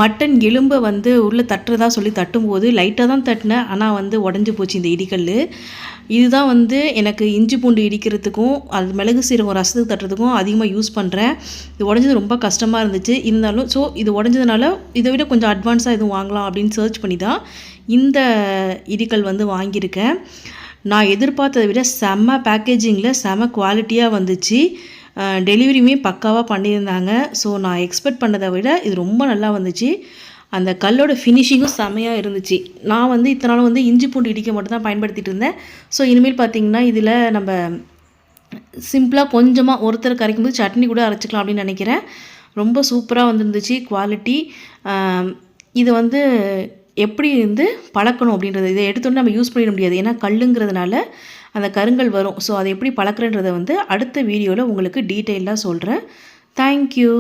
Mutton எலும்பை வந்து உள்ளே தட்டுறதா சொல்லி தட்டும்போது லைட்டாக தான் தட்டினேன், ஆனால் வந்து உடஞ்சி போச்சு இந்த இடிக்கல். இதுதான் வந்து எனக்கு இஞ்சி பூண்டு இடிக்கிறதுக்கும் அது மிளகு சீரகம் ரசத்துக்கு தட்டுறதுக்கும் அதிகமாக யூஸ் பண்ணுறேன். இது உடஞ்சது ரொம்ப கஷ்டமாக இருந்துச்சு. இருந்தாலும் இது உடஞ்சதுனால இதை விட கொஞ்சம் அட்வான்ஸாக எதுவும் வாங்கலாம் அப்படின்னு சர்ச் பண்ணி தான் இந்த இடிக்கல் வந்து வாங்கியிருக்கேன். நான் எதிர்பார்த்ததை விட செம்ம பேக்கேஜிங்கில் செம்ம குவாலிட்டியாக வந்துச்சு. டெலிவரியுமே பக்காவாக பண்ணியிருந்தாங்க. ஸோ நான் எக்ஸ்பெக்ட் பண்ணதை விட இது ரொம்ப நல்லா வந்துச்சு. அந்த கல்லோட ஃபினிஷிங்கும் செம்மையாக இருந்துச்சு. நான் வந்து இத்தனை நாள் வந்து இஞ்சி பூண்டு இடிக்க மட்டும் தான் பயன்படுத்திகிட்டு இருந்தேன். ஸோ இனிமேல் பார்த்திங்கன்னா இதில் நம்ம சிம்பிளாக கொஞ்சமாக ஒருத்தர் கரைக்கும்போது சட்னி கூட அரைச்சிக்கலாம் அப்படின்னு நினைக்கிறேன். ரொம்ப சூப்பராக வந்துருந்துச்சு குவாலிட்டி. இது வந்து எப்படி வந்து பழக்கணும் அப்படின்றது, இதை எடுத்தோன்னே நம்ம யூஸ் பண்ணிட முடியாது, ஏன்னா கல்லுங்கிறதுனால அந்த கருங்கல் வரும். ஸோ அதை எப்படி பழக்கிறன்றதை வந்து அடுத்த வீடியோவில் உங்களுக்கு டீட்டெயிலாக சொல்கிறேன். தேங்க்யூ.